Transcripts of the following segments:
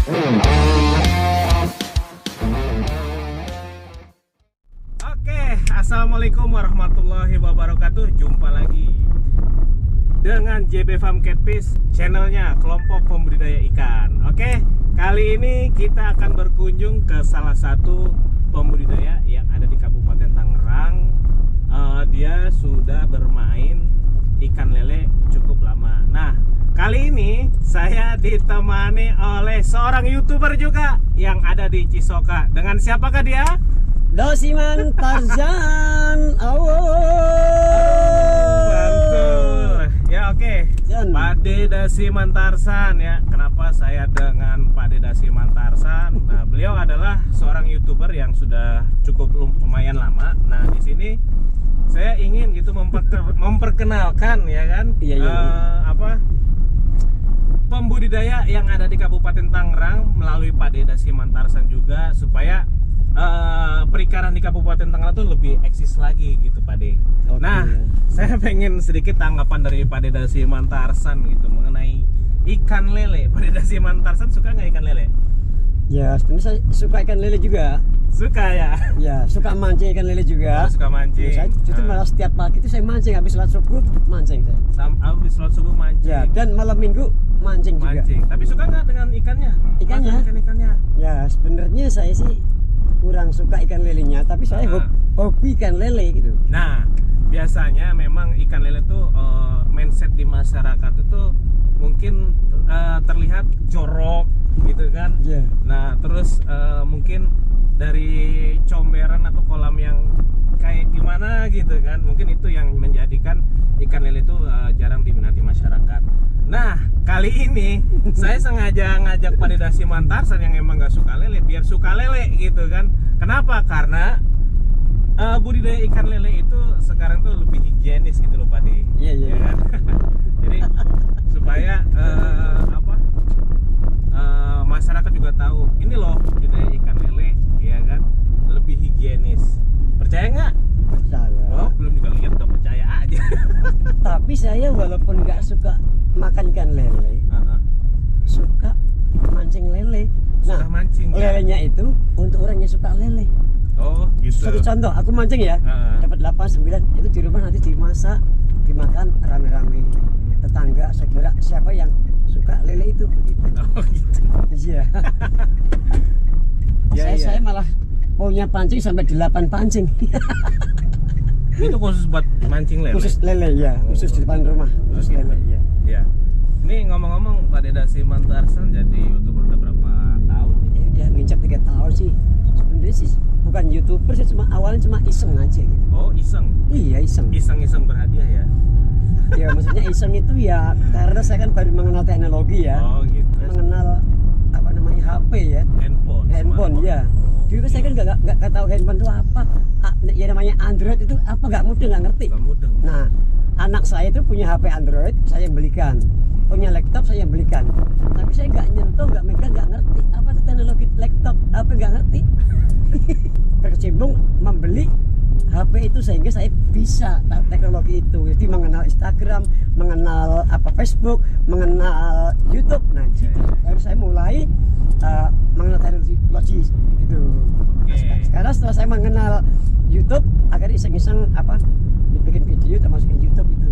Oke, assalamualaikum warahmatullahi wabarakatuh. Jumpa lagi dengan JB Farm Catfish, channelnya kelompok pembudidaya ikan. Oke, kali ini kita akan berkunjung ke salah satu pembudidaya yang ada di Kabupaten Tangerang. Dia sudah bermain ikan lele cukup lama. Nah, kali ini saya ditemani oleh seorang YouTuber juga yang ada di Cisoka. Dengan siapakah dia? Dasiman Tarzan. Betul. Ya, oke. Pak De Dasiman Tarzan ya. Kenapa saya dengan Pak De Dasiman Tarzan? Nah, beliau adalah seorang YouTuber yang sudah cukup lumayan lama. Nah, di sini saya ingin gitu memperkenalkan ya kan, pembudidaya yang ada di Kabupaten Tangerang melalui Pak De Dasiman Tarzan juga, supaya perikanan di Kabupaten Tangerang itu lebih eksis lagi gitu Pak De. Oke. Nah, saya pengen sedikit tanggapan dari Pak De Dasiman Tarzan gitu mengenai ikan lele. Pak De Dasiman Tarzan suka nggak ikan lele? Ya, sebenarnya saya suka ikan lele juga. Suka ya? Ya, suka mancing ikan lele juga. Suka mancing. Ya, saya justru malah setiap pagi itu saya mancing, habis sholat subuh mancing saya. Habis sholat subuh mancing. Ya, dan malam minggu mancing juga. Tapi suka nggak dengan ikannya? Ikannya? Ikan-ikannya. Ya, sebenarnya saya sih kurang suka ikan lelenya, tapi saya hobi ikan lele gitu. Nah, biasanya memang ikan lele tuh mindset di masyarakat itu mungkin terlihat jorok gitu kan. Yeah. Nah, terus mungkin dari comberan atau kolam yang kayak gimana gitu kan, mungkin itu yang menjadikan ikan lele itu jarang diminati masyarakat. Nah, kali ini saya sengaja ngajak Pak De Dasiman Tarzan yang emang gak suka lele biar suka lele gitu kan. Kenapa? Karena budidaya ikan lele itu sekarang tuh lebih higienis gitu loh Pak De. Iya, iya. Ya kan? Jadi supaya masyarakat juga tahu ini loh budidaya ikan lele ya kan, lebih higienis. Percaya nggak? Percaya. Oh, belum juga lihat udah percaya aja. Tapi saya walaupun nggak suka makan ikan lele, suka mancing lele. Suka mancing, ya? Lelenya itu untuk orang yang suka lele. Oh gitu. Satu contoh, aku mancing ya, dapat 8, 9, itu di rumah nanti dimasak, dimakan rame-rame, tetangga, saudara, siapa yang suka lele itu begitu. Oh gitu. Iya. Saya malah punya pancing sampai 8 pancing. Itu khusus buat mancing lele. Khusus lele ya, khusus di depan rumah. Khusus lele ya. Iya. Ini ngomong-ngomong, Pak De Dasiman Tarzan jadi YouTuber udah berapa tahun? Ya udah nginjak 3 tahun sih. Sebenarnya sih bukan YouTuber, saya awalnya cuma iseng aja gitu. Oh, iseng. Iya, iseng. Iseng berhadiah ya. Ya maksudnya iseng itu ya karena saya kan baru mengenal teknologi ya. Oh gitu. Mengenal apa namanya HP ya. Handphone ya. Dulu kan saya kan nggak tahu handphone itu apa. Ya namanya Android itu apa, nggak mudeng, nggak ngerti. Nggak mudeng. Nah, anak saya itu punya HP Android, saya yang belikan. Punya laptop, saya yang belikan. Tapi saya nggak nyentuh, nggak megang, nggak ngerti apa itu teknologi laptop, apa nggak ngerti. Berkecimpung membeli HP itu sehingga saya bisa teknologi itu. Jadi mengenal Instagram, mengenal Facebook, mengenal YouTube. Nah, gitu. Baru saya mulai mengenal teknologi gitu. Okay. Sekarang setelah saya mengenal YouTube, akhirnya iseng-iseng bikin video dan masukin YouTube itu.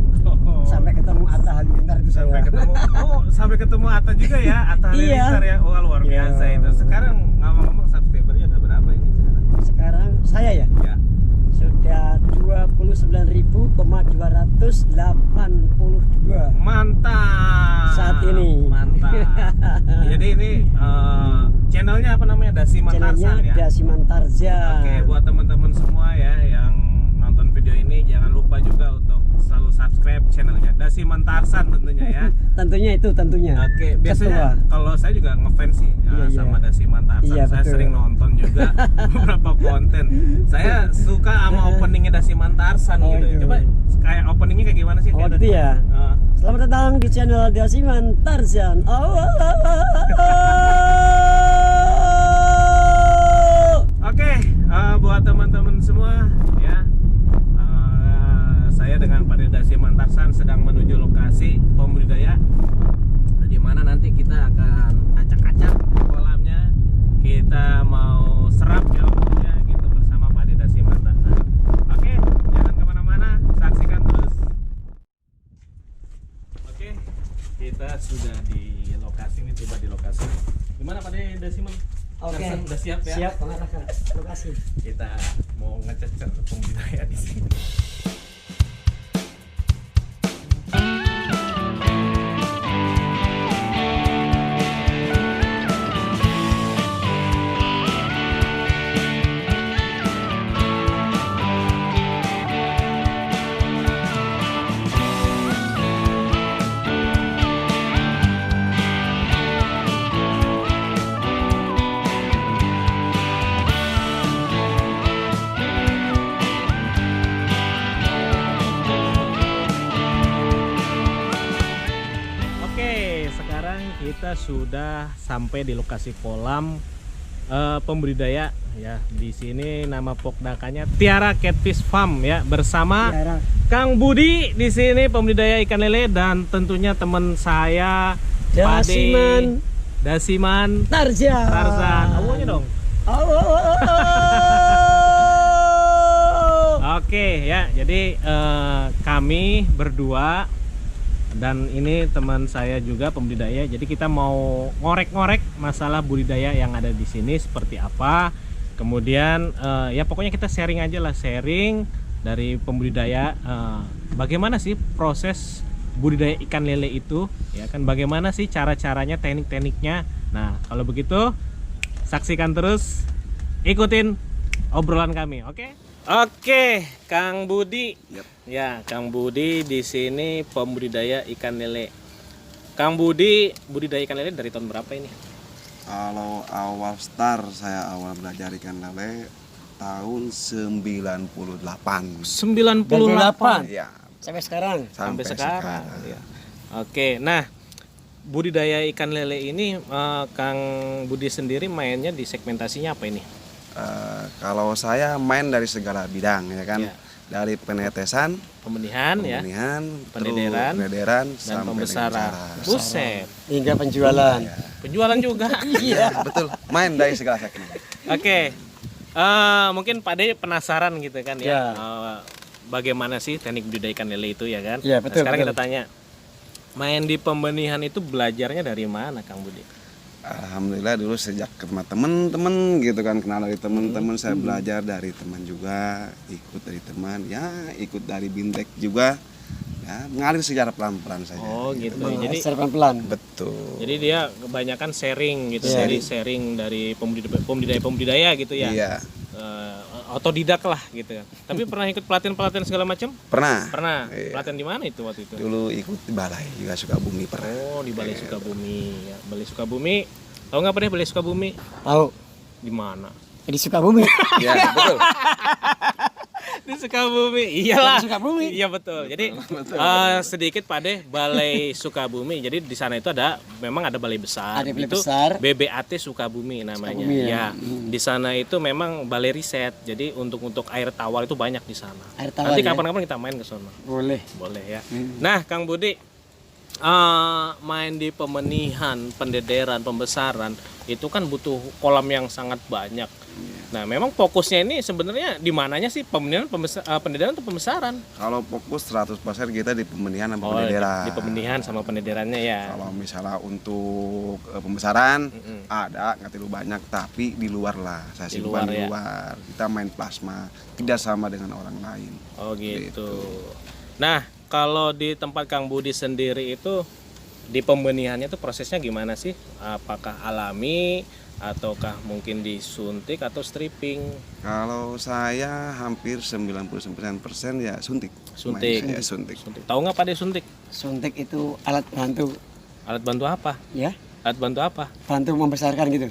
Sampai ketemu Atta Halilintar itu sampai saya. ketemu. Oh, sampai ketemu Atta juga ya, Atta Halilintar ya. Wah, luar biasa itu. Sekarang ngomong-ngomong subscribernya udah berapa ini sekarang? Sekarang saya ya? Ya. Sudah 29.282. Mantap. Saat ini. Mantap. Jadi ini channelnya apa namanya? Dasiman Tarzan ya. Dasiman Tarzan. Oke, buat teman-teman semua ya yang nonton video ini, jangan lupa juga untuk selalu subscribe channelnya Dasiman Tarzan tentunya ya. Tentunya. Oke, biasanya kalau saya juga ngefans sih sama Dasiman Tarzan. Iya, saya betul. sering nonton juga beberapa konten. Saya suka sama openingnya Dasiman Tarzan gitu. Coba kayak openingnya kayak gimana sih? Oh gitu ya. Selamat datang di channel Dasiman Tarzan. Oke, buat teman-teman semua ya, saya dengan Pak De Dasiman Tarzan sedang menuju lokasi pembudidaya, di mana nanti kita akan acak-acak kolam kita mau serap ilmunya gitu bersama Pak Deda Simantasan. Oke, jangan kemana-mana, saksikan terus. Oke, kita sudah di lokasi ini, tiba di lokasi. Gimana Pak Deda Siman? Oke. Udah siap ya? Siap, mengarahkan lokasi. Kita mau ngececer pembudidaya di sini. Sekarang kita sudah sampai di lokasi kolam pembudidaya ya. Di sini nama pokdakannya Tiara Catfish Farm ya, bersama Tiara. Kang Budi di sini pembudidaya ikan lele, dan tentunya teman saya Dasiman. Dasiman Tarzan. Tarzan. Awalnya dong. Oke ya, jadi kami berdua dan ini teman saya juga pembudidaya. Jadi kita mau ngorek-ngorek masalah budidaya yang ada di sini seperti apa. Kemudian ya pokoknya kita sharing aja lah, sharing dari pembudidaya. Bagaimana sih proses budidaya ikan lele itu? Ya kan, bagaimana sih cara-caranya, teknik-tekniknya? Nah kalau begitu saksikan terus, ikutin obrolan kami, oke? Oke, Kang Budi. Yap. Ya, Kang Budi di sini pembudidaya ikan lele. Kang Budi budidaya ikan lele dari tahun berapa ini? Kalau awal start saya awal belajar ikan lele tahun 98. 98. Ya, Sampai sekarang. Sampai sekarang. Ya. Oke, nah budidaya ikan lele ini Kang Budi sendiri mainnya di segmentasinya apa ini? Kalau saya main dari segala bidang ya kan, Ya. dari penetesan, Pembenihan ya, pembenihan, Penederan, penederan dan sampai pembesaran. pembesaran. Buset, Hingga penjualan. Ya, penjualan juga. ya, betul, main dari segala segmen. Oke, mungkin Pak De penasaran gitu kan ya, Ya. bagaimana sih teknik budidaya ikan lele itu ya kan? Ya, betul, Nah, sekarang betul. kita tanya, main di pembenihan itu belajarnya dari mana Kang Budi? Alhamdulillah dulu sejak ketemu temen-temen gitu kan, kenal dari temen-temen, saya belajar dari teman juga, ikut dari teman, ya ikut dari Bintek juga, ya mengalir secara pelan-pelan saja. Oh gitu. Jadi Secara pelan-pelan. Betul. Jadi dia kebanyakan sharing gitu, Iya. dari sharing dari pembudidaya gitu ya. Iya, Otodidak lah gitu kan. Tapi pernah ikut pelatihan segala macam? pernah. Pernah. Iya. Pelatihan di mana itu waktu itu? Dulu ikut di Balai juga Sukabumi pernah. Oh, di Balai Sukabumi ya. Balai Sukabumi. Tahu nggak Pak De Balai Sukabumi? Tahu. Di mana? Di Sukabumi. Iya, betul. Di Sukabumi. Iyalah. Di Sukabumi. Iya betul. Jadi sedikit Pak De, Balai Sukabumi. Jadi di sana itu memang ada balai besar. Ada balai itu besar. BBAT Sukabumi namanya. Sukabumi, ya. Di sana itu memang balai riset. Jadi untuk air tawar itu banyak di sana. Air tawar, Nanti ya? kapan-kapan kita main ke sana. Boleh. Boleh ya. Nah, Kang Budi, main di pemenihan, pendederan, pembesaran itu kan butuh kolam yang sangat banyak. Nah, memang fokusnya ini sebenarnya di mananya sih, pemenihan, pendederan atau pembesaran? Kalau fokus 100% kita di pembenihan sama Oh, pendederan. di pemenihan sama pendederannya ya. Kalau misalnya untuk pembesaran ada nggak terlalu banyak, tapi di luar lah. Saya Di simpan luar, di ya. luar. Kita main plasma, tidak sama dengan orang lain. Oh gitu. Nah, kalau di tempat Kang Budi sendiri itu di pembenihannya itu prosesnya gimana sih? Apakah alami ataukah mungkin disuntik atau stripping? Kalau saya hampir 99% ya suntik. Suntik. Mainnya, ya, suntik. Tahu nggak Pak De suntik? Suntik itu alat bantu, Alat bantu apa? ya. Alat bantu apa? Bantu membesarkan gitu.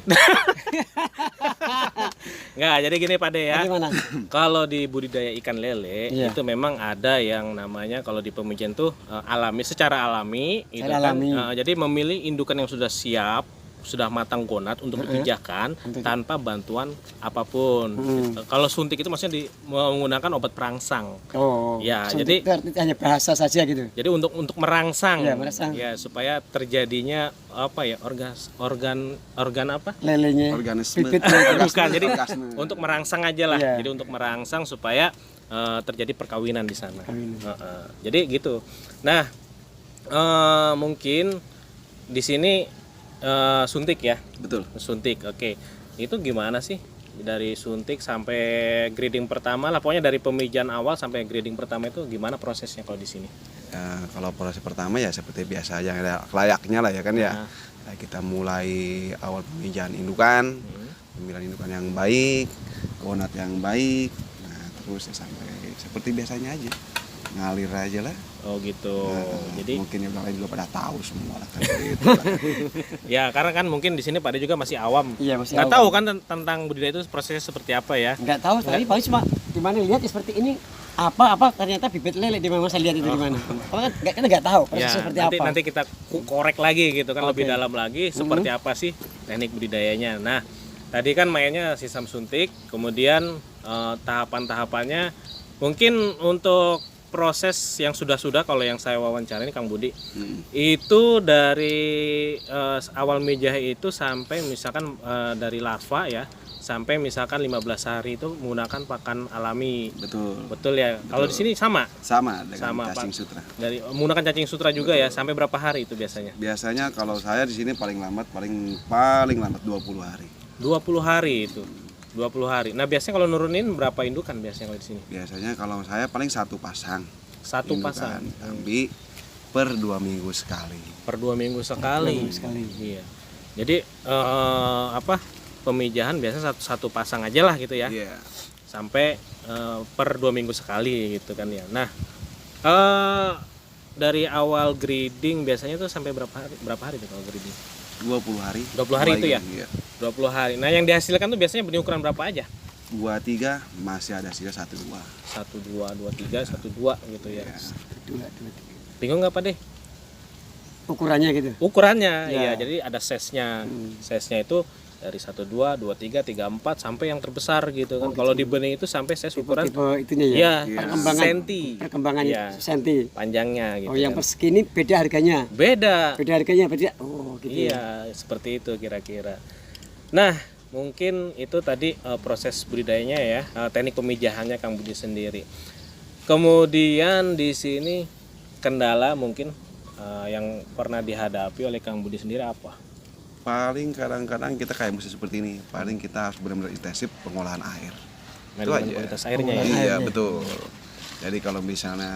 Nggak, jadi gini Pak De ya. Bagaimana? Kalau di budidaya ikan lele Iya. itu memang ada yang namanya kalau di pemician tuh alami, secara alami itu Secara kan. alami. Jadi memilih indukan yang sudah siap sudah matang gonat untuk dipijahkan tanpa bantuan apapun. Gitu. Kalau suntik itu maksudnya menggunakan obat perangsang. Oh. Ya, suntik jadi itu hanya bahasa saja gitu. Jadi untuk merangsang, Ya, merangsang. ya supaya terjadinya apa ya organ apa? Lelenya. Organisme. Pipit. Bukan, jadi Orgasme. untuk merangsang aja lah. Iya. Jadi untuk merangsang supaya terjadi perkawinan di sana. Perkawinan. Jadi gitu. Nah, mungkin di sini suntik ya, Betul. suntik. Oke, itu gimana sih dari suntik sampai grading pertama lah, pokoknya dari pemijahan awal sampai grading pertama itu gimana prosesnya kalau di sini? Ya, kalau proses pertama ya seperti biasa aja, layaknya lah ya kan ya. Nah. Nah, kita mulai awal pemijahan indukan, pemilihan indukan yang baik, gonat yang baik. Nah, terus ya sampai seperti biasanya aja, ngalir aja lah. Oh gitu. Nah, Jadi mungkin yang lain juga pada tahu semua lah kan gitu. ya karena kan mungkin di sini Pak De juga masih awam. Iya, masih Nggak awam. tahu kan tentang budidaya itu prosesnya seperti apa ya. Nggak tahu, tapi paling cuma gimana lihat ya seperti ini apa ternyata bibit lele di mana saya lihat itu di mana. Apa kan kita nggak tahu prosesnya Ya, seperti nanti apa. nanti kita korek lagi gitu kan, Oke. lebih dalam lagi seperti apa sih teknik budidayanya. Nah, tadi kan mainnya sistem suntik, kemudian tahapan-tahapannya mungkin untuk proses yang sudah kalau yang saya wawancara ini Kang Budi itu dari awal mijah itu sampai misalkan dari larva ya sampai misalkan 15 hari itu menggunakan pakan alami. Betul ya. Kalau di sini sama Sama dengan Sama, cacing Pak. sutra. dari menggunakan cacing sutra juga ya, sampai berapa hari itu biasanya? Biasanya kalau saya di sini paling lambat 20 hari. 20 hari itu. 20 hari. Nah, biasanya kalau nurunin berapa indukan biasanya kalau di sini? Biasanya kalau saya paling satu pasang. Satu indukan, pasang. Tapi per 2 minggu sekali. Per 2 minggu sekali. 2 minggu sekali. Iya. Jadi pemijahan biasanya satu pasang aja lah gitu ya. Iya. Sampai per 2 minggu sekali gitu kan ya. Nah, dari awal breeding biasanya tuh sampai berapa hari tuh kalau breeding? 20 hari. 20 hari itu ya? Iya. 20 hari. Nah, yang dihasilkan tuh biasanya berukuran berapa aja? 23 masih ada sisa 1 2. 1 2 2 3 1 2 gitu ya. Iya. Dua. Bingung nggak Pak De? Ukurannya gitu. Ukurannya, Ya. iya. Jadi ada size-nya. Size-nya itu dari 1 2 2 3 3 4 sampai yang terbesar gitu kan. Kalau di benih itu sampai size ukuran Tipe itunya ya. ya Perkembangan senti. Perkembangannya Iya. senti. Panjangnya gitu. Oh, yang kan. persegi ini beda harganya. Beda. Beda harganya, beda. Oh, gitu. Ya. Iya, seperti itu kira-kira. Nah, mungkin itu tadi proses budidayanya ya, teknik pemijahannya Kang Budi sendiri. Kemudian di sini kendala mungkin yang pernah dihadapi oleh Kang Budi sendiri apa? Paling kadang-kadang kita kayak musim seperti ini, paling kita harus benar-benar intensif pengolahan air. Itu Manajemen aja. kualitas airnya ya. Iya, airnya. betul. Jadi kalau misalnya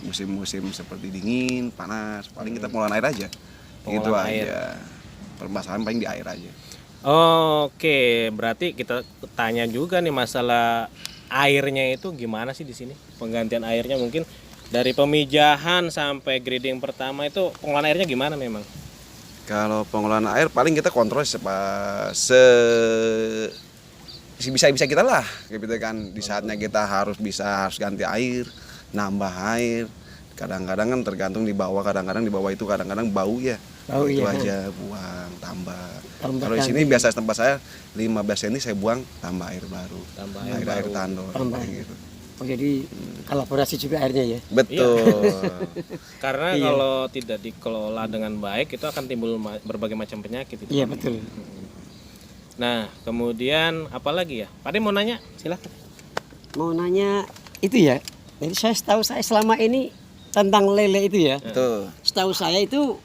musim-musim seperti dingin, panas, paling kita pengolahan air aja. Itu Pengolahan air. aja. Permasalahan paling di air aja. Oke, berarti kita tanya juga nih masalah airnya itu gimana sih di sini? Penggantian airnya mungkin dari pemijahan sampai grading pertama itu pengolahan airnya gimana memang? Kalau pengolahan air paling kita kontrol bisa kita lah, gitu kan. Di saatnya kita harus ganti air, nambah air. Kadang-kadang kan tergantung di bawah, kadang-kadang di bawah itu kadang-kadang bau ya. Bau, Itu iya. aja buang, tambah. Tambah Kalau di sini biasa tempat saya 15 cm saya buang, tambah air baru. Tambah air air baru. tandon Tambah. kayak gitu. Oh, jadi kolaborasi juga airnya ya. Betul. Karena Iya. kalau tidak dikelola dengan baik itu akan timbul berbagai macam penyakit itu. Iya, betul. Nah, kemudian apa lagi ya? Pak De mau nanya? Silakan. Mau nanya itu ya. Jadi setahu saya selama ini tentang lele itu ya. Betul. Setahu saya itu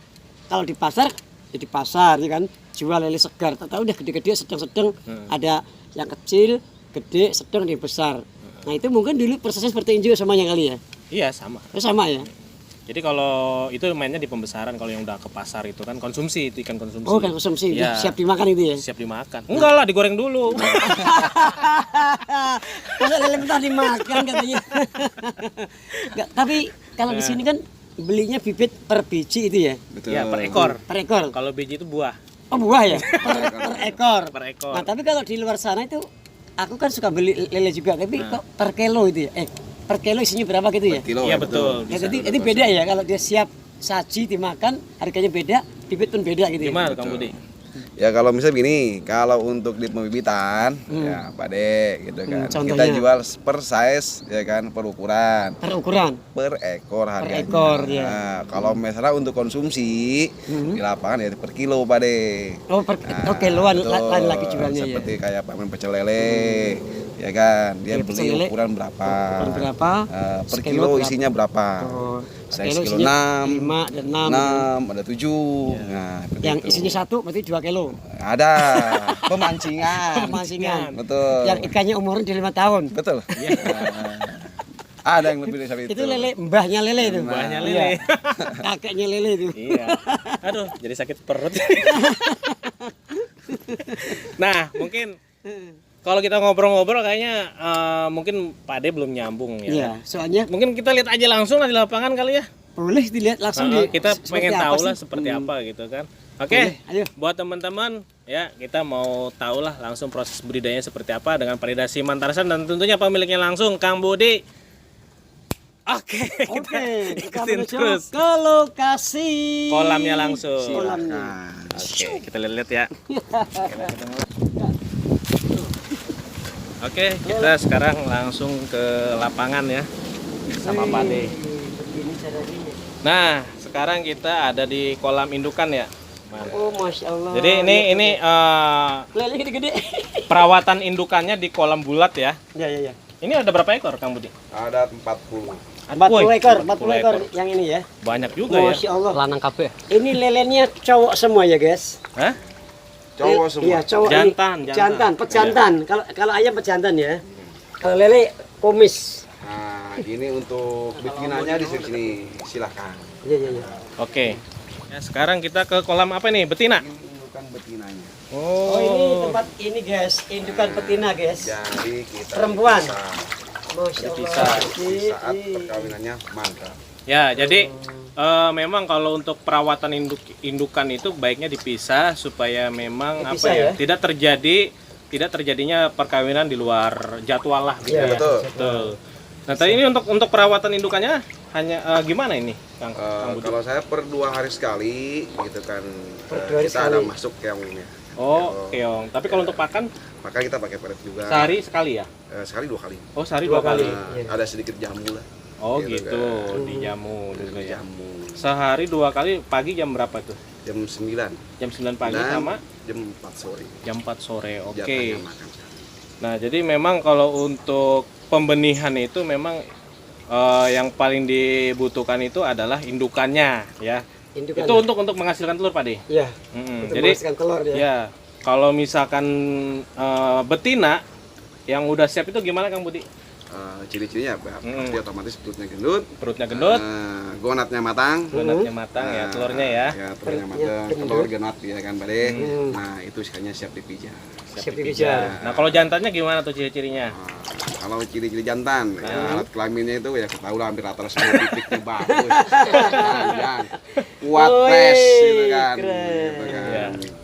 kalau di pasar ya di pasar ya kan jual lele segar. Tahu udah gede-gede, sedang-sedang, ada yang kecil, gede, sedang, dan besar. Nah, itu mungkin dulu prosesnya seperti ini juga semuanya kali ya. Iya, sama. Oh, sama ya. Jadi kalau itu mainnya di pembesaran, kalau yang udah ke pasar itu kan konsumsi, itu ikan konsumsi. Oh, kan konsumsi Iya. siap dimakan itu ya. Siap dimakan. Enggak lah, digoreng dulu. Masa lele mentah dimakan katanya. Nggak, tapi kalau di sini kan belinya bibit per biji itu ya. Betul. Ya, per ekor. Per ekor. Kalau biji itu buah. Oh, buah ya? Per ekor. Per ekor. Nah, tapi kalau di luar sana itu aku kan suka beli lele juga, tapi kok per kilo itu ya? Per kilo isinya berapa gitu ya? Kilo, Iya, ya, betul. Ya, jadi beda ya kalau dia siap saji dimakan harganya beda, bibit pun beda gitu ya. Gimana Kang Budi? Ya kalau misalnya begini, kalau untuk di pembibitan ya Pak De gitu kan. Kita Contohnya? jual per size ya kan, per ukuran. Per ukuran. Per ekor harganya. ekor, ya. Nah, kalau misalnya untuk konsumsi di lapangan ya per kilo Pak De. Oh, Nah, kiloan betul. lain lagi jualnya ya. Seperti kayak pamen pecel lele, ya kan. Dia Iya, pecel beli lele. ukuran berapa? Ukuran berapa? Per Sekilo kilo berapa? isinya berapa? Oh, Saya sekilo sekilo isinya 6, 5 dan 6. ada 7. Nah, seperti Yang itu. isinya 1 berarti 2 kilo. Ada pemancingan. Pemancingan. Betul. Yang ikannya umurnya di 5 tahun. Betul. Ada yang lebih dari itu. Itu lele, mbahnya lele itu. Mbahnya Iya. lele. Kakeknya lele itu. Iya. Aduh, jadi sakit perut. Nah, mungkin kalau kita ngobrol-ngobrol kayaknya mungkin Pak De belum nyambung ya. Iya, soalnya Mungkin kita lihat aja langsung lah di lapangan kali ya. boleh dilihat langsung di Kita seperti pengen apa tahu sih? lah seperti apa gitu kan. Oke, Boleh, ayo. buat teman-teman ya kita mau tahu lah langsung proses budidayanya seperti apa dengan Parida Simantarsan dan tentunya pemiliknya langsung Kang Budi. Oke, Oke, kita ikutin menuju terus ke lokasi kolamnya langsung. kolamnya. Oke, kita lihat ya. Oke, kita sekarang langsung ke lapangan ya sama Pak De. Begini caranya. Nah, sekarang kita ada di kolam indukan ya. Mana? Oh, masya Allah. Jadi ini lele gede-gede. perawatan indukannya di kolam bulat ya. Ya, ya, ya. Ini ada berapa ekor Kang Budi? Ada 40. 40 ekor, 40 40 ekor yang ini ya. Banyak juga ya. Masya Allah. Lanang kabeh. Ini lelenya cowok semua ya, guys. Hah? Cowok semua. Iya, cowok. Jantan, ini. jantan. Jantan, pejantan. Kalau ayam pejantan ya. Kalau lele komis. Nah, ini untuk bikinannya di sini. Silahkan. Iya, iya, iya. Oke. Ya, sekarang kita ke kolam apa nih? Betina. Ini bukan betinanya. Oh, ini tempat ini guys, indukan betina guys. Jadi kita Perempuan. dipisah. Masya Bisa. Allah. Di saat perkawinannya mantap. Ya, jadi memang kalau untuk perawatan indukan itu baiknya dipisah supaya memang Dipisah apa ya, ya? tidak terjadinya perkawinan di luar jadwal lah gitu Iya, ya. betul. Nah, tadi ini untuk perawatan indukannya hanya gimana ini, Kang? Kang Budi? Kalau saya per 2 hari sekali gitu kan, Per 2 hari kita ada sekali. masuk keongnya. Oh, keong. Tapi kalau untuk pakan Maka kita pakai pelet juga. sehari sekali ya? Sekali 2 kali. Oh, sehari Dua 2 kali. kali. Nah, Iya. ada sedikit jamu lah. Oh, Gitu gitu. kan. Dijamu dulu ya. Jamu Sehari 2 kali, pagi jam berapa tuh? jam 9 Jam 9 pagi dan sama jam 4 sore. jam 4 sore. Oke. Jatahnya makan. Nah, jadi memang kalau untuk pembenihan itu memang yang paling dibutuhkan itu adalah indukannya ya. Indukan. Itu untuk menghasilkan telur, Pak De. Iya. Mm-mm. Untuk Jadi menghasilkan telur ya. ya, kalau misalkan betina yang udah siap itu gimana Kang Budi? Ciri-cirinya apa? Pasti otomatis perutnya gendut. Perutnya gendut, Gonatnya matang. donatnya matang ya, telurnya ya. Ya, telurnya Perutnya matang. gendut. Telur genat ya kan, Pak De. Nah, itu ikannya siap dipijat. Siap dipijat. Nah, kalau jantannya gimana tuh ciri-cirinya? Nah, kalau ciri-ciri jantan, ya, alat kelaminnya itu ya ketahui lah hampir rata-rata semua titiknya bagus, panjang, kuat Woi, pres gitu kan. keren. Gitu kan. Ya. Gitu kan.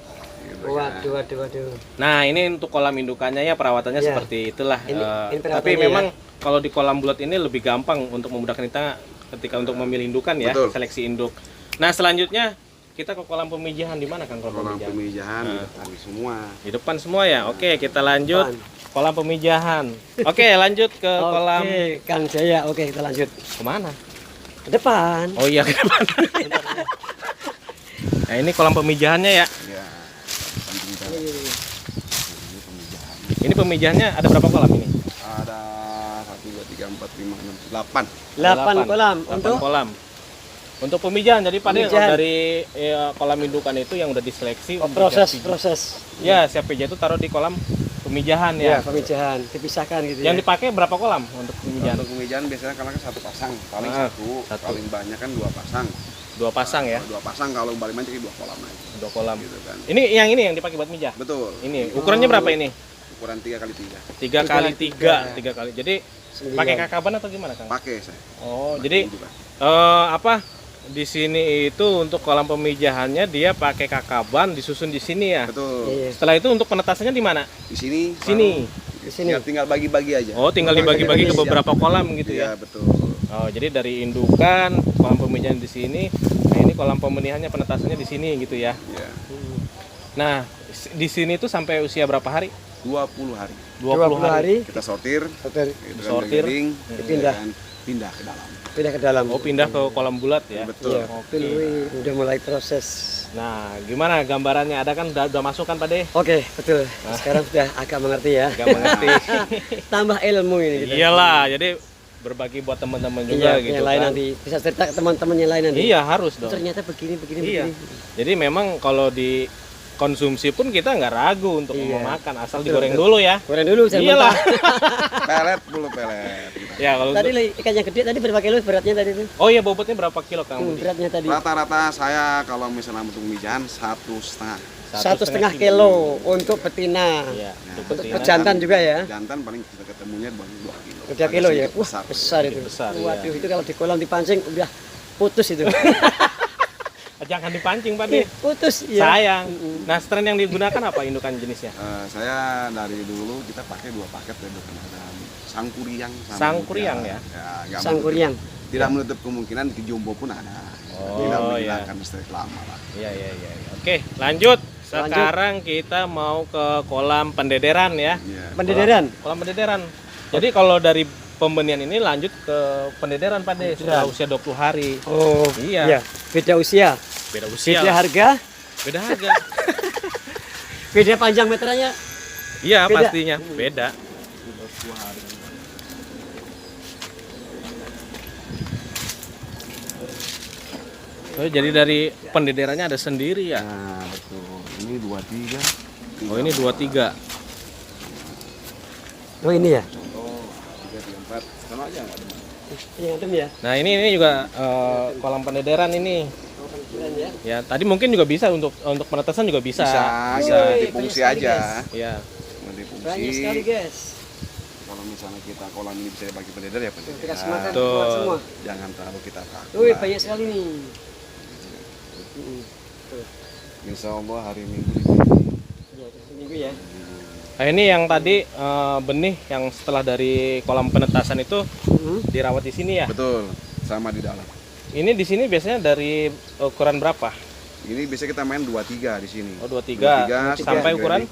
Waduh, waduh, waduh. Nah, ini untuk kolam indukannya ya perawatannya Ya. seperti itulah. Ini perawatannya Tapi ya. memang kalau di kolam bulat ini lebih gampang untuk memudahkan kita ketika untuk memilih indukan ya, Betul. seleksi induk. Nah, selanjutnya kita ke kolam pemijahan di mana kan kolam Kolam pemijahan? pemijahan di depan semua. Di depan semua ya. Oke, kita lanjut Depan. kolam pemijahan. Oke, lanjut ke kolam Oke, Kang Jaya. Oke, kita lanjut. kemana? Ke depan. Oh iya, ke depan. Nah, ini kolam pemijahannya ya. Ya, samping kita ini pemijahan. Ini pemijahannya ada berapa kolam ini? Ada 1, 2, 3, 4, 5, 6, 8. 8 kolam 8 untuk kolam. Untuk pemijahan, jadi Pak De Pemijahan. dari kolam indukan itu yang udah diseleksi untuk proses siap pijat. proses. Ya, siap pijat itu taruh di kolam pemijahan Ya, ya. pemijahan dipisahkan gitu Yang ya. dipakai berapa kolam untuk pemijahan? Untuk pemijahan biasanya karena kan 1 pasang, paling Ah, 1, satu. paling banyak kan 2 pasang. 2 pasang ya, 2 pasang kalau paling banyak 2 kolam aja. 2 kolam. Gitu kan. Ini yang dipakai buat mijah. Betul. Ini ukurannya berapa ini? Ukuran 3x3. 3 kali 3, 3 kali. Jadi 9. pakai kakaban atau gimana, Kang? Pakai saya. Oh, jadi Juga. apa? Di sini itu untuk kolam pemijahannya dia pakai kakaban disusun di sini ya. Betul. Iya. Setelah itu untuk penetasannya di mana? Di sini. Sini. Di sini. Ya, tinggal bagi-bagi aja. Oh, tinggal dibagi-bagi ke beberapa kolam gitu Iya, ya. betul. Oh, jadi dari indukan, kolam pemijahan di sini. Nah, ini kolam pemenihannya penetasannya di sini gitu ya. Iya. Nah, di sini tuh sampai usia berapa hari? 20 hari 20 hari. kita sortir, Sortir. gitu kan, Sortir. daging, Dipindah. kan, pindah ke dalam. Pindah ke dalam. Oh, pindah ke kolam bulat ya. Betul. Iya, Oke. betul. Udah mulai proses. Nah, gimana gambarannya? Ada kan udah masuk kan Pak De? Oke, betul. Sekarang sudah agak mengerti ya. Gak mengerti. Tambah ilmu ini kita. Iyalah, jadi berbagi buat teman-teman juga Iya, gitu yang lain kan. nanti bisa cerita ke teman-teman yang lain nanti. Iya, harus dong. Ternyata begini. Iya. Jadi memang kalau di konsumsi pun kita nggak ragu untuk Iya. memakan, asal Betul, digoreng betul. dulu ya. Goreng dulu jangan Iyalah. mentah. Pelet bulu pelet. Ya kalau Tadi ikan yang gede tadi berapa kilo beratnya tadi tuh? oh iya, bobotnya berapa kilo Kang Budi? Beratnya tadi Rata-rata saya kalau misalnya untuk mijan 1,5. 1,5 kilo untuk betina. Iya, Untuk betina. pejantan juga ya. Jantan paling kita ketemunya baru 2 kilo. 2 kilo ya. Agak Wah, sedikit besar itu. Besar, iya. Waduh, itu kalau di kolam dipancing udah putus itu. Jangan dipancing Pak De. Putus ya. Sayang. Nah, strain yang digunakan apa indukan jenisnya? Saya dari dulu kita pakai 2 paket ya, bukan ada sangkuriang sama Sangkuriang mutiara. ya? Nggak Sangkuriang. menutup- tidak menutup kemungkinan di jumbo pun ada. Oh, Tidak iya. menghilangkan listrik lama lah. Iya. Oke, lanjut. Sekarang kita mau ke kolam pendederan ya. Iya. Pendederan. Kolam pendederan. Jadi kalau dari pembenihan ini lanjut ke pendederan Pak De setelah usia 20 hari. Oh, Iya. Beda usia. Beda usia. Beda harga, Beda harga. beda panjang meternya. Iya, Beda. pastinya beda. Oh, jadi dari pendederannya ada sendiri ya. Nah, betul. Ini 23. Oh, ini 23. Oh, ini ya. Contoh 3, 4. Sama aja nggak ada. Ini adem ya. Nah, ini juga kolam pendederan ini. Oh, pendederan ya. Ya, tadi mungkin juga bisa untuk penetesan juga bisa. Bisa Woi, difungsi banyak sekali, aja. Iya. Difungsi. Banyak sekali, guys. Kalau misalnya kita kolam ini bisa dipakai pendeder ya pendeder. Dikasih makan Betul. kuat semua. Jangan terlalu kita kaku. Wih, lah. banyak sekali nih. Insya Allah hari Minggu Ya, seminggu ya. Nah, ini yang tadi benih yang setelah dari kolam penetasan itu dirawat di sini ya. betul sama di dalam. Ini di sini biasanya dari ukuran berapa? Ini bisa kita main 23 di sini. Oh, 23. 23 Sampai ukuran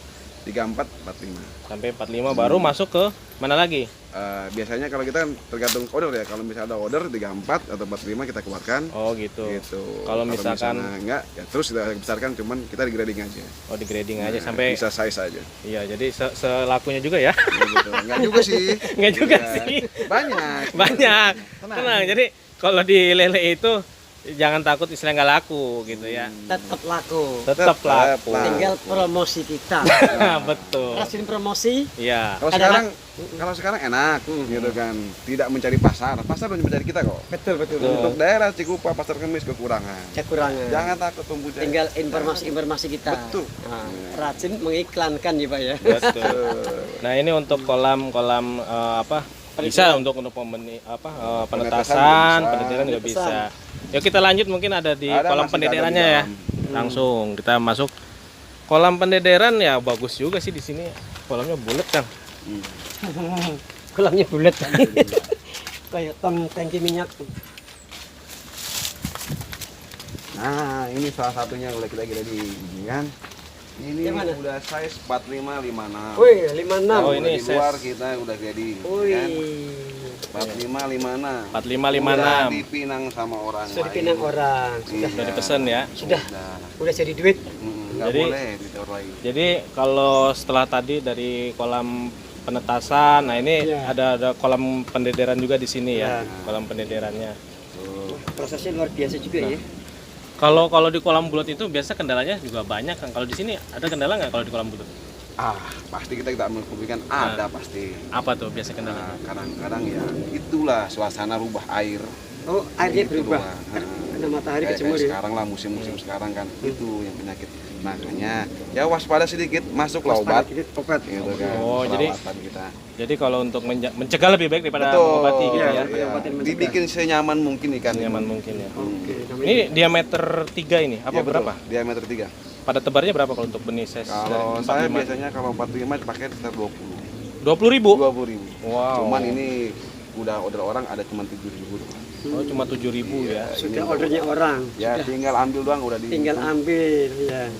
34, 45. sampai 45 baru masuk ke mana lagi? Biasanya kalau kita tergantung order ya. Kalau misalnya ada order 34 atau 45 kita keluarkan. Oh, gitu. Gitu. Kalau misalkan misalnya enggak, ya terus kita besarkan, cuman kita di grading aja. oh, di grading aja Nah, sampai bisa size aja. iya, jadi selakunya juga ya. Ya, gitu. Enggak juga sih. Enggak juga Iya. sih. Banyak. Banyak. Tenang. Jadi kalau di lele itu jangan takut istilah nggak laku gitu ya. Tetap laku. Tetap Tetap laku. laku. Tinggal promosi kita. Betul. Rajin promosi. Iya. Kalau sekarang enak gitu kan. Tidak mencari pasar. Pasar udah mencari kita kok. Betul. Untuk daerah Cikupa, Pasar Kemis kekurangan. Kekurangan. Jangan takut tumbuh jaya. Tinggal informasi kita. Betul. Nah, rajin mengiklankan ya, Pak ya. Betul. Nah, ini untuk kolam-kolam bisa untuk penetasan, Penetasan bisa. pendederan juga bisa. Yuk kita lanjut, mungkin ada di Ada, kolam masih pendederannya ada di ya. Langsung kita masuk kolam pendederan ya, bagus juga sih di sini. Kolamnya bulat, Kang. Kolamnya bulat. Kayak tangki minyak. Nah, ini salah satunya udah kita di ini kan. Ini Yang mana? udah size 45 56. Wih, 56. Oh, Udah ini di luar size- kita udah jadi Wih. kan. 45 56. 45 Udah 56. dipinang sama orang Sudah lain. dipinang orang. Iya. Sudah dipesan ya. Sudah. Udah. Udah jadi duit. Nggak Jadi- boleh ditaruh lagi. Jadi kalau setelah tadi dari kolam penetasan, nah ini Iya. ada kolam pendederan juga di sini ya, Iya. kolam pendederannya. Tuh. Prosesnya luar biasa juga ya. Kalau di kolam bulat itu biasa kendalanya juga banyak kan. Kalau di sini ada kendala nggak kalau di kolam bulat? Pasti kita mengumpulkan ada pasti. Apa tuh biasa kendala? Nah, kadang-kadang ya itulah suasana rubah air. Oh, airnya Itu berubah. doang. Kena matahari Kayak kejemur ya. sekarang lah musim-musim sekarang kan itu yang penyakit. Makanya ya waspada sedikit, masuklah obat Obat. gitu kan. Oh, jadi- perawatan kita. Jadi kalau untuk mencegah lebih baik daripada Betul. mengobati gitu ya. Iya. Obatin mencegah. Dibikin senyaman mungkin ikan ini. Nyaman mungkin ya. Oke. Ini diameter 3 ini apa Ya, betul. berapa? Diameter 3. Pada tebarnya berapa kalau untuk benih size Kalau dari saya 45? biasanya kalau 45 dipakai sekitar 20. 20.000. 20.000. Wow. Cuman ini udah order orang ada cuma 7.000 doang. Oh, cuma 7.000 ya. Sudah ordernya orang. Ya tinggal ambil doang udah di Tinggal ambil ya.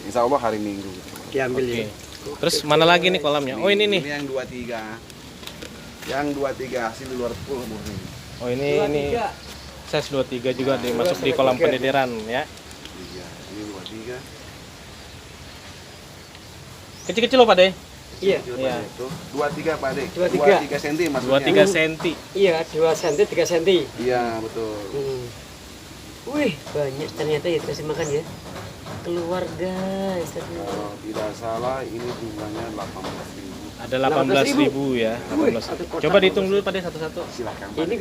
Insya Allah hari Minggu. Diambil Oke. ya. Terus mana lagi nih kolamnya? Oh ini nih. Ini yang 23. Yang 23 hasil di luar pool murni. Oh ini size 23 juga dimasuk di kolam pendederan ya. Iya, ini 23. Kecil-kecil loh Pak De. Iya. Iya. Itu 23 Pak De. 23. 23 cm maksudnya. 23 cm. Iya, 2 cm, 3 cm. Iya, betul. Wih, banyak ternyata ya dikasih makan ya. Keluar guys. Kalau tidak salah ini jumlahnya 18.000. Ada 18.000 ya. 18.000. Coba dihitung dulu Pak De satu-satu. Silakan. Ini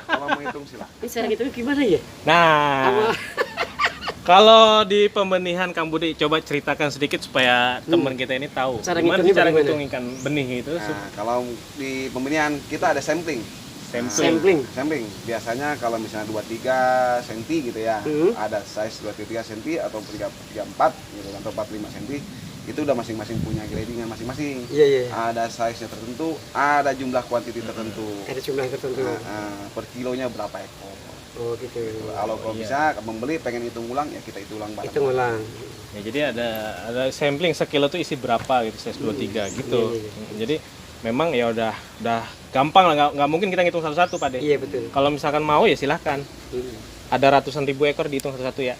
Kalau mau hitung silakan. ini cara gitu gimana ya? Nah, kalau di pembenihan Kang Budi coba ceritakan sedikit supaya teman kita ini tahu Cara gimana ngitungnya cara bagaimana? ngitung ikan benih itu. Nah, kalau di pembenihan kita ada sampling. Sampling. Sampling. Biasanya kalau misalnya 23 cm gitu ya, Hmm. ada size 23 cm atau 34 gitu kan, atau 45 cm. Itu udah masing-masing punya gradingan masing-masing. Iya, iya. Ada size-nya tertentu, ada jumlah kuantiti tertentu. Ada jumlah tertentu. Per kilonya berapa ekor. Oh gitu. Kalau Iya. bisa membeli pengen hitung ulang ya kita hitung ulang bareng. Itu ngulang. Ya, jadi ada sampling sekilo tuh isi berapa gitu size 23 gitu. Iya, Jadi memang ya udah gampang lah, nggak mungkin kita ngitung satu-satu Pak De. Iya betul. Kalau misalkan mau ya silahkan. Ada ratusan ribu ekor dihitung satu-satu ya.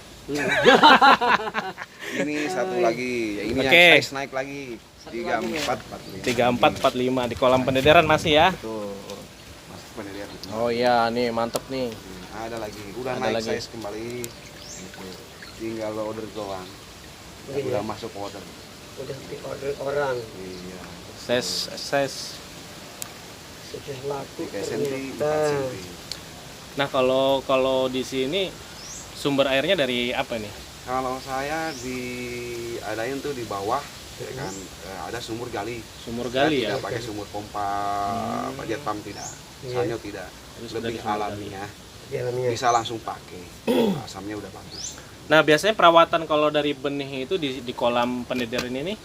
Ini satu lagi, ya ini Oke. yang size naik lagi. 34, 45. 34, 45 di kolam pendederan masih ya. Betul. Masuk pendirian. Oh iya nih mantep nih. Ada lagi, udah Ada naik lagi. size kembali. Gitu. Tinggal order doang. Iya. Udah masuk order. Udah di order orang. Iya. Size. Sudah laku 3 cm, 4 ternyata. cm. Nah kalau di sini sumber airnya dari apa nih? Kalau saya diadain tuh di bawah, ya kan, ada sumur gali. Sumur Saya gali ya. tidak pakai sumur pompa, jet pump tidak. Iya. Saya tidak. Terus Lebih dari sumur alamiah. Di alamnya. Bisa langsung pakai. Asamnya udah bagus. Nah biasanya perawatan kalau dari benih itu di kolam pendederan ini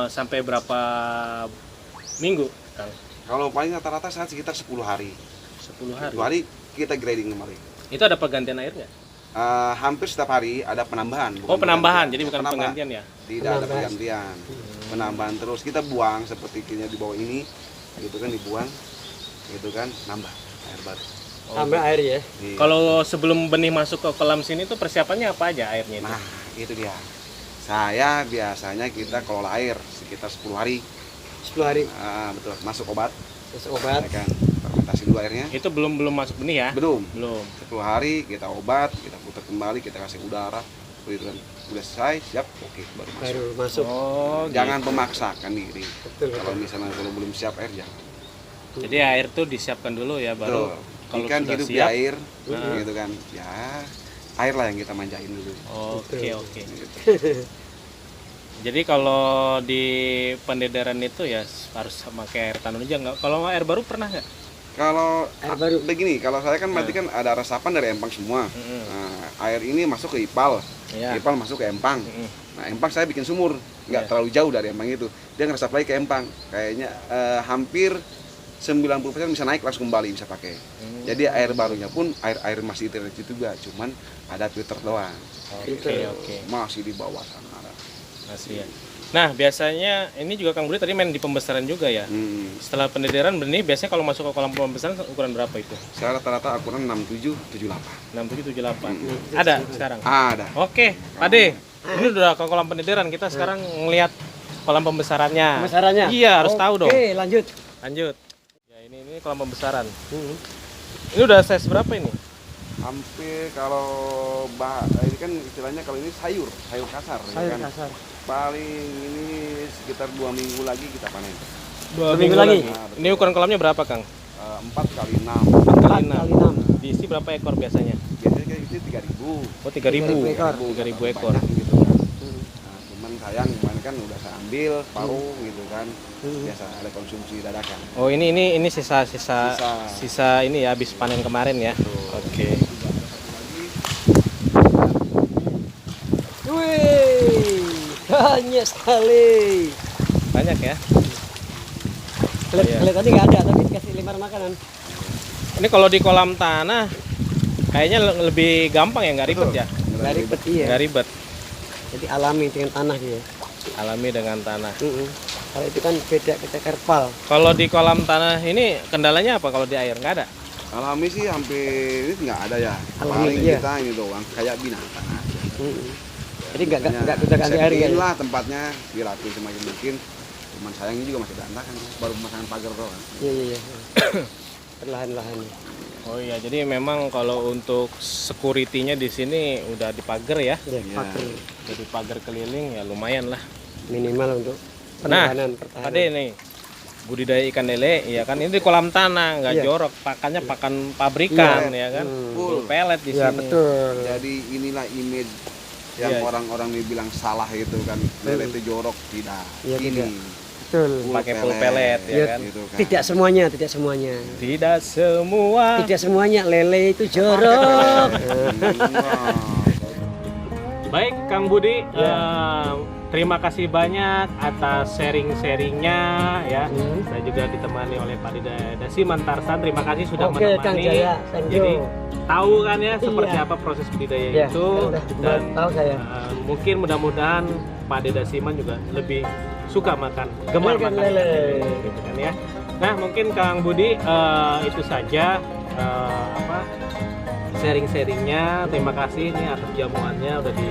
sampai berapa minggu, Kang? Kalau paling rata-rata saat sekitar 10 hari. 10 hari. 10 hari kita grading kembali. Itu ada pergantian air nggak? Hampir setiap hari ada penambahan. Oh penambahan, pergantian. jadi bukan Penambahan. penggantian ya? Tidak ada Penambahan. pergantian. Penambahan terus kita buang seperti kayaknya di bawah ini, gitu kan dibuang, gitu kan nambah air baru. Tambah air ya. Iya. Kalau sebelum benih masuk ke kolam sini tuh persiapannya apa aja airnya itu? Nah itu dia. Saya biasanya kita kelola air sekitar 10 hari. 10 hari. Betul. Masuk obat, Terus obat. ya kan. Fermentasi dulu airnya. Itu belum masuk benih ya? Belum. Belum. 10 hari kita obat, kita putar kembali, kita kasih udara, gitu kan. Udah selesai, siap, oke, baru masuk. Baru masuk. Oh, Jangan gitu. memaksakan diri. Betul. Kalau misalnya kalau belum siap air jangan. Jadi air tuh disiapkan dulu ya baru. Betul. Kalau Ikan sudah hidup di siap. air, Nah. gitu kan. Ya, air lah yang kita manjain dulu. Oke. Gitu. Jadi kalau di pendederan itu ya harus pakai air tanam aja nggak? Kalau air baru pernah nggak? Kalau Air baru. begini, kalau saya kan berarti kan ada resapan dari empang semua. Mm-mm. Nah, air ini masuk ke ipal, Iya. ipal masuk ke empang. Mm-mm. Nah, empang saya bikin sumur, nggak Iya. terlalu jauh dari empang itu. Dia ngeresap lagi ke empang. Kayaknya hampir 90% bisa naik langsung kembali bisa pakai. Jadi air barunya pun air masih itu juga, cuman ada filter doang. Oke. Masih di bawah sana ada. Masih ya. Nah biasanya ini juga Kang Budi tadi main di pembesaran juga ya. Setelah pendederan benih biasanya kalau masuk ke kolam pembesaran ukuran berapa itu? Saya rata-rata ukuran 67, 78. 67, 78. Ada sekarang? Ada. Oke, Pak De. Ini udah ke kolam pendederan, kita sekarang ngelihat kolam pembesarannya. Pembesarannya? Iya, harus tahu dong. Oke, lanjut. Lanjut. Ya, ini kolam pembesaran. Ini udah size berapa ini? Hampir kalau ini kan istilahnya kalau ini sayur kasar, ya Sayur kan? kasar. Paling ini sekitar 2 minggu lagi kita panen. 2 minggu lagi? Ini ukuran kolamnya berapa, Kang? 4 kali 6. 4 kali 4 kali 6. 6. Diisi berapa ekor biasanya? Biasanya kayak gitu 3.000. Oh, 3.000. 3.000 ekor. 3.000 ekor. Banyak gitu kan. Nah, cuman sayang kemarin kan udah saya ambil paruh gitu kan. Biasa ada konsumsi dadakan. Oh, ini sisa ini ya habis panen kemarin ya. Oke. Wih, banyak sekali. Banyak ya. Iya. Kelet tadi nggak ada, tapi dikasih lembar makanan. Ini kalau di kolam tanah kayaknya lebih gampang ya, nggak ribet ya. Nggak ribet iya. Nggak ribet. Jadi seperti alami dengan tanah dia. Alami dengan tanah. Kalau itu kan beda, kita kerpal. Kalau di kolam tanah ini kendalanya apa kalau di air? Nggak ada? Alami sih hampir ini nggak ada ya. Alami, Paling iya. kita ini doang kayak binatang aja. Jadi nggak kita ganti air Setting ya. lah tempatnya dirapi semakin mungkin. Cuman sayangnya juga masih berantakan, baru pemasangan pagar doang. Iya. Perlahan-lahan. Oh iya, jadi memang kalau untuk security-nya di sini udah dipagar ya. Ya, Iya. pakai Jadi pagar keliling ya lumayan lah. minimal untuk Nah, pertahanan. Ade nih budidaya ikan lele, ya kan ini di kolam tanah, nggak Iya. jorok, pakannya pakan pabrikan Iya. ya kan, Full. pelet di Ya sini. betul. Jadi inilah image yang Iya. orang-orang bilang salah gitu kan, lele itu jorok, tidak. Iya, Ini tidak. Betul. Pakai full pelet ya Iya. kan. gitu kan. Tidak semuanya, tidak semuanya. Tidak semua. Tidak semuanya lele itu jorok. Baik Kang Budi, terima kasih banyak atas sharing-sharingnya ya. Saya juga ditemani oleh Pak Dasiman Tarsan. Terima kasih sudah Oke, menemani. Kang Jaya, thank you. Jadi tahu kan ya seperti Iya. apa proses budidaya Ya, itu dan tahu saya. mungkin mudah-mudahan Pak Dasiman juga lebih suka makan, gemar Ikan makan lele. ikan gitu kan ya. Nah mungkin Kang Budi itu saja sharing-sharingnya. Terima kasih nih atas jamuannya udah di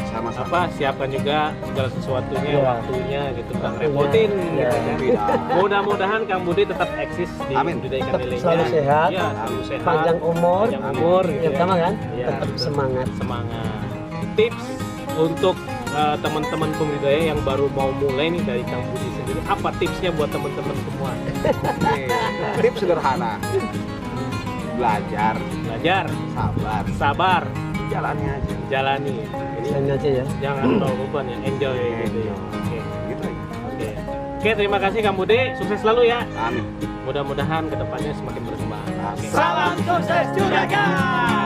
Sama-sama. siapkan juga segala sesuatunya, Iya. waktunya gitu kan repotin Iya. gitu kan. Tidak. Mudah-mudahan Kang Budi tetap eksis di Amin. budidaya ikan Tetap lelenya. selalu sehat, Iya, selalu sehat. panjang umur, Panjang umur gitu yang ya. pertama kan, Iya, tetap betul. semangat. Semangat. Tips untuk teman-teman pembudidaya yang baru mau mulai nih dari Kang Budi sendiri, apa tipsnya buat teman-teman semua? Oke. Tips sederhana. Belajar, sabar, jalani aja, Ini aja ya. jangan terlalu beban ya, enjoy gitu ya. Oke. gitu aja. Oke, terima kasih Kang Budi, sukses selalu ya. Amin. Mudah-mudahan kedepannya semakin berkembang. Oke. Salam sukses Juragan.